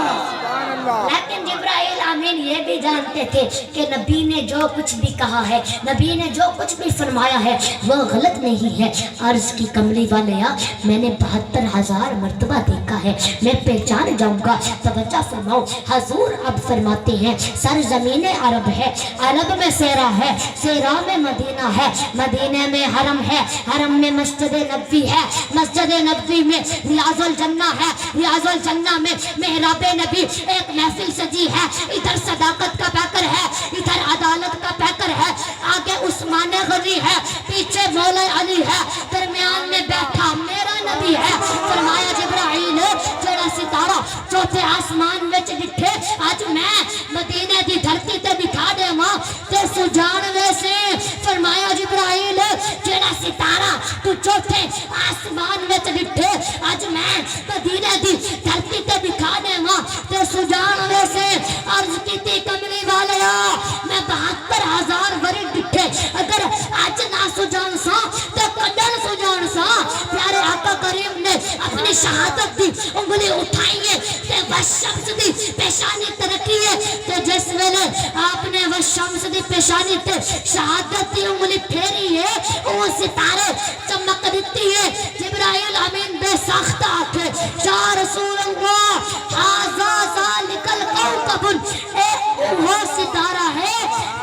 لیکن جبرائیل امین یہ بھی جانتے تھے کہ نبی نے جو کچھ بھی کہا ہے، نبی نے جو کچھ بھی فرمایا ہے وہ غلط نہیں ہے. عرض کی کملی والیا میں نے 72,000 مرتبہ دیکھا ہے، میں پہچان جاؤں گا. توجہ فرماؤ حضور اب فرماتے ہیں سرزمین عرب ہے، عرب میں سیرا ہے، سیرا میں مدینہ ہے، مدینہ میں حرم ہے، حرم میں مسجد نبوی ہے، مسجد نبوی میں ریاض الجنہ ہے، ریاض الجنہ میں محراب نبی ایک محفل سجی ہے. ادھر صداقت کا پیکر ہے، ادھر عدالت کا پیکر ہے، آگے عثمان غنی ہے، پیچھے مولا علی ہے، درمیان میں بیٹھا میرا نبی ہے. فرمایا جبرائیل جڑا ستارہ چوتھے آسمان وچ ڈٹھے اج میں مدینے دی دھرتی تے بٹھا دے ماں تے سجان ویسے. فرمایا جبرائیل جڑا ستارہ تو چوتھے آسمان وچ ڈٹھے اج میں مدینے دی دھرتی تے بٹھا دے ماں تے سجان ویسے. عرض کیتی کملی والیا میں 72,000 ورے ڈٹھے اگر اج نہ سجان سا تے کدن سجان سا. پیارے آقا کریم نے اپنی شہادت دی انگلی اٹھائی ہے تے وشمس دی پیشانی تے رکھی ہے تے جس ویلے آپ نے وشمس دی پیشانی تے شہادت دی انگلی پھیری ہے وہ ستارے چمک دیتی ہے جبرائیل امین بے ساختہ آنکھیں یا رسول اللہ حاذا ذالک الکوکب اے وہ ستارہ ہے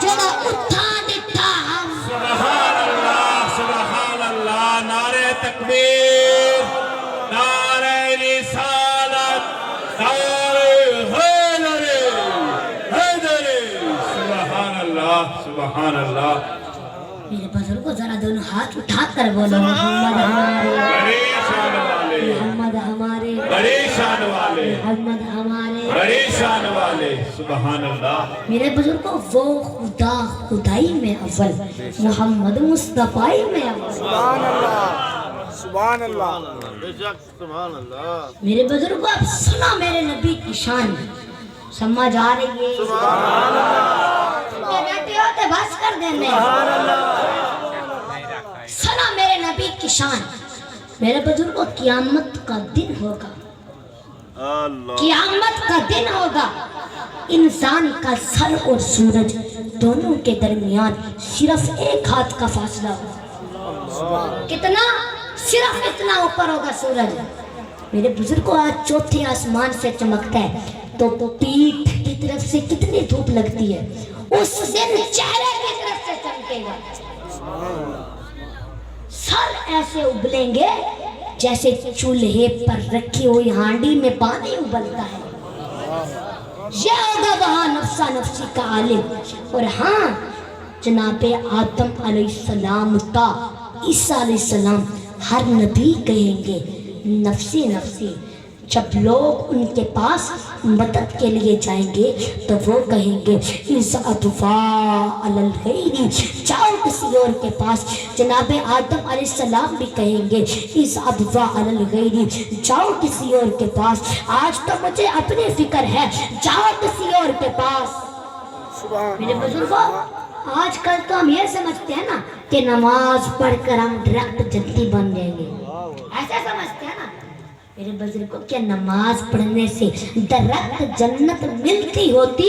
جڑا اٹھا ڈٹھا ہم سبحان اللہ نعرہ تکبیر نعرہ رسالت نعرہ حیدر سبحان اللہ سبحان اللہ میرے بزرگوں ذرا دونوں ہاتھ اٹھا کر بولو محمد ہمارے بڑے شان والے محمد ہمارے بڑے شان والے محمد ہمارے بڑے شان والے سبحان اللہ میرے بزرگوں وہ خدا خدائی میں اول محمد مصطفیٰ میں اول سبحان اللہ بے شک سبحان اللہ میرے بزرگوں اب سنا میرے نبی کی شان سمجھ آ رہی ہے سبحان اللہ بیٹھے ہوتے بس کر دینے سنا میرے نبی کی شان میرے بزرگوں قیامت کا دن ہوگا قیامت کا دن ہوگا انسان کا سر اور سورج دونوں کے درمیان صرف ایک ہاتھ کا فاصلہ ہوگا کتنا صرف اتنا اوپر ہوگا سورج میرے بزرگوں آج چوتھے آسمان سے چمکتا ہے تو پیٹھ کی طرف سے کتنی دھوپ لگتی ہے اس دن چہرے کی طرف سے چمکے گا سر ایسے ابلیں گے جیسے چولہے پر رکھی ہوئی ہانڈی میں پانی ابلتا ہے یہ ہوگا وہاں نفسا نفسی کا عالم اور ہاں جناب آدم علیہ السلام کا عیسیٰ علیہ السلام ہر نبی کہیں گے نفسی نفسی جب لوگ ان کے پاس مدد کے لیے جائیں گے تو وہ کہیں گے اذهبوا علی الغیر جاؤ کسی اور کے پاس جناب آدم علیہ السلام بھی کہیں گے اذهبوا علی الغیر جاؤ کسی اور کے پاس آج تو مجھے اپنی فکر ہے جاؤ کسی اور کے پاس میرے بزرگوں آج کل تو ہم یہ سمجھتے ہیں نا کہ نماز پڑھ کر ہم ڈائریکٹ جنتی بن جائیں گے ایسا سمجھتے ہیں نا میرے بزرگوں کیا نماز پڑھنے سے ڈائریکٹ جنت ملتی ہوتی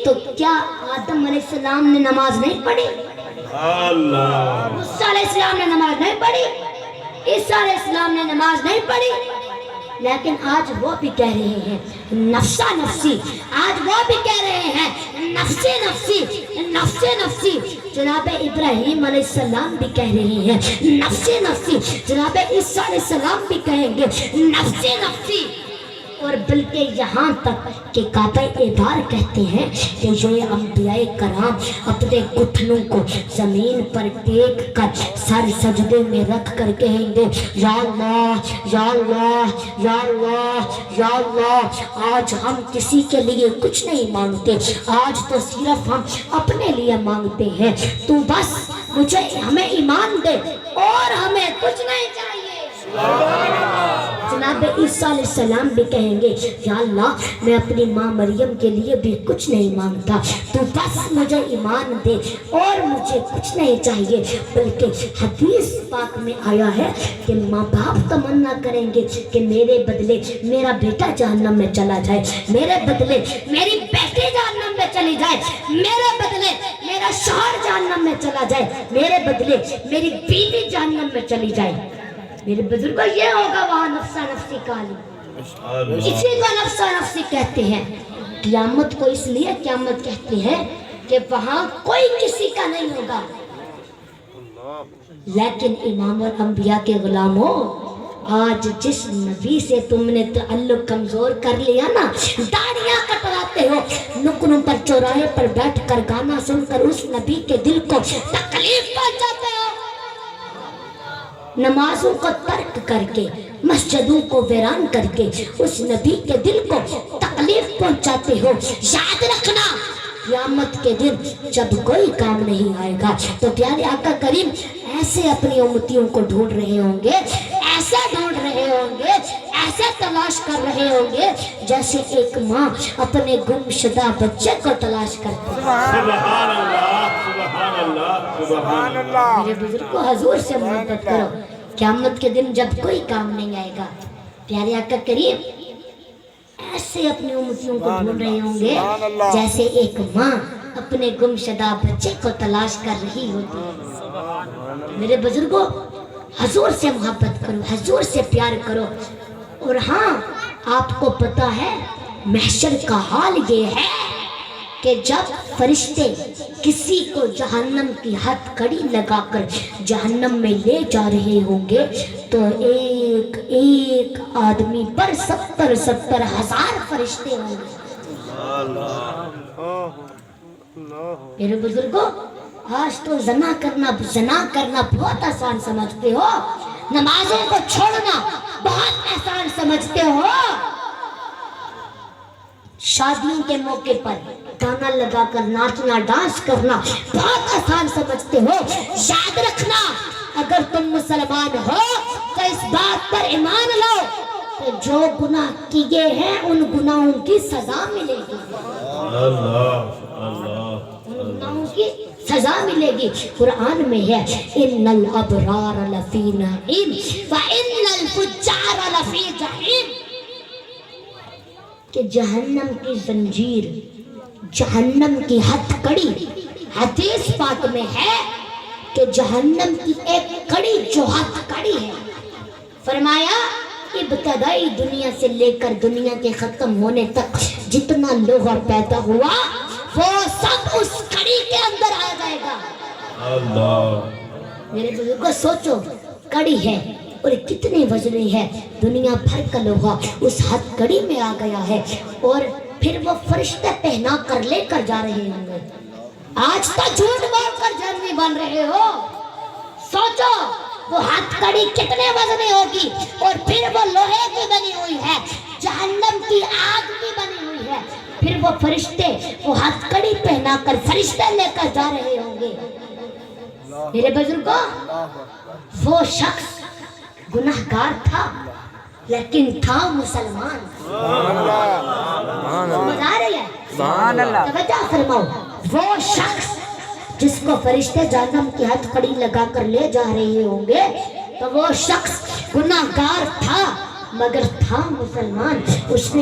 تو کیا آدم علیہ السلام نے نماز نہیں پڑھی اللہ موسیٰ علیہ السلام نے نماز نہیں پڑھی عیسیٰ علیہ السلام نے نماز نہیں پڑھی لیکن آج وہ بھی کہہ رہے ہیں نفسا نفسی آج وہ بھی کہہ رہے ہیں نفسی نفسی نفسی نفسی جناب ابراہیم علیہ السلام بھی کہہ رہے ہیں نفسی نفسی جناب عیسیٰ علیہ السلام بھی کہیں گے نفسی نفسی اور بلکہ یہاں تک کہ کعبہ بار کہتے ہیں کہ یہ انبیاء کرام اپنے گھٹنوں کو زمین پر ٹیک کر سر سجدے میں رکھ کر کہیں گے یا اللہ یا اللہ یا اللہ یا اللہ آج ہم کسی کے لیے کچھ نہیں مانگتے آج تو صرف ہم اپنے لیے مانگتے ہیں تو بس مجھے ہمیں ایمان دے اور ہمیں کچھ نہیں چاہیے جناب عیسیٰ علیہ السلام بھی کہیں گے یا اللہ میں اپنی ماں مریم کے لیے بھی کچھ نہیں مانگتا تو بس مجھے ایمان دے اور مجھے کچھ نہیں چاہیے بلکہ حدیث پاک میں آیا ہے کہ ماں باپ تمنا کریں گے کہ میرے بدلے میرا بیٹا جہنم میں چلا جائے میرے بدلے میری بیٹی جہنم میں چلی جائے میرے بدلے میرا شوہر جہنم میں چلا جائے میرے بدلے میری بیوی جہنم میں چلی جائے میرے بزرگوں یہ ہوگا وہاں نفسا نفسی کا عالم اسی کو نفسا نفسی کہتے ہیں قیامت کو اس لیے قیامت کہتے ہیں کہ وہاں کوئی کسی کا نہیں ہوگا لیکن امام الانبیاء کے غلاموں آج جس نبی سے تم نے تعلق کمزور کر لیا نا داڑیاں کٹواتے ہو نکنوں پر چوراہے پر بیٹھ کر گانا سن کر اس نبی کے دل کو تکلیف پہنچاتے ہو نمازوں کو ترک کر کے مسجدوں کو ویران کر کے اس نبی کے دل کو تکلیف پہنچاتے ہو یاد رکھنا قیامت کے دن جب کوئی کام نہیں آئے گا تو پیارے آقا کریم ایسے اپنی امتیوں کو ڈھونڈ رہے ہوں گے ایسے ڈھونڈ رہے ہوں گے ایسے تلاش کر رہے ہوں گے جیسے ایک ماں اپنے گم شدہ بچے کو تلاش کرتی ہے سبحان اللہ سبحان اللہ سبحان اللہ میرے بزرگ کو حضور سے محبت کرو قیامت کے دن جب کوئی کام نہیں آئے گا پیارے آقا کریم ایسے اپنی امتیوں کو ڈھونڈ رہے ہوں گے جیسے ایک ماں اپنے گم شدہ بچے کو تلاش کر رہی ہوتی ہے میرے بزرگوں حضور سے محبت کرو، حضور سے پیار کرو. اور ہاں آپ کو پتا ہے محشر کا حال یہ ہے کہ جب فرشتے کسی کو جہنم کی ہتھ کڑی لگا کر جہنم میں لے جا رہے ہوں گے تو ایک ایک آدمی پر 70 ہزار فرشتے ہوں گے. میرے بزرگوں، آج تو زنا کرنا بہت آسان سمجھتے ہو، نمازوں کو چھوڑنا بہت آسان سمجھتے ہو، شادیوں کے موقع پر گانا لگا کر ناچنا ڈانس کرنا بہت آسان سمجھتے ہو. یاد رکھنا اگر تم مسلمان ہو تو اس بات پر ایمان لو کہ جو گناہ کیے ہیں ان گناہوں کی سزا ملے گی. ان گناہوں کی سزا ملے گی. قرآن میں ہے ان الابرار لفی نعیم وان الفجار لفی جحیم، کہ جہنم کی زنجیر، جہنم کی ہتھ کڑی، حدیث پاک میں ہے کہ جہنم کی ایک کڑی جو ہتھ کڑی ہے، فرمایا ابتدائی دنیا سے لے کر دنیا کے ختم ہونے تک جتنا لوہا پیدا ہوا وہ سب اس کڑی کے اندر آ جائے گا. میرے بزرگوں سوچو، کڑی ہے اور کتنے وزنی ہے، دنیا بھر کا لوہا اس ہتھ کڑی میں آ گیا ہے اور پھر وہ فرشتے پہنا کر لے کر جا رہے ہوں گے. آج تو جھوٹ بول کر جنمی بن رہے ہو، سوچو وہ ہتھ کڑی کتنے وزنی ہوگی اور پھر وہ لوہے کی بنی ہوئی ہے، جہنم کی آگ کی بنی ہوئی ہے، پھر وہ فرشتے وہ ہتھ کڑی پہنا کر فرشتے لے کر جا رہے ہوں گے. میرے بزرگوں، وہ شخص گناہگار تھا لیکن تھا مسلمان. سمجھ آ رہی ہے؟ توجہ فرماؤ. وہ شخص جس کو فرشتے جہنم کی ہتھ کڑی لگا کر لے جا رہے ہوں گے تو وہ شخص گناہگار تھا مگر تھا مسلمان. اس نے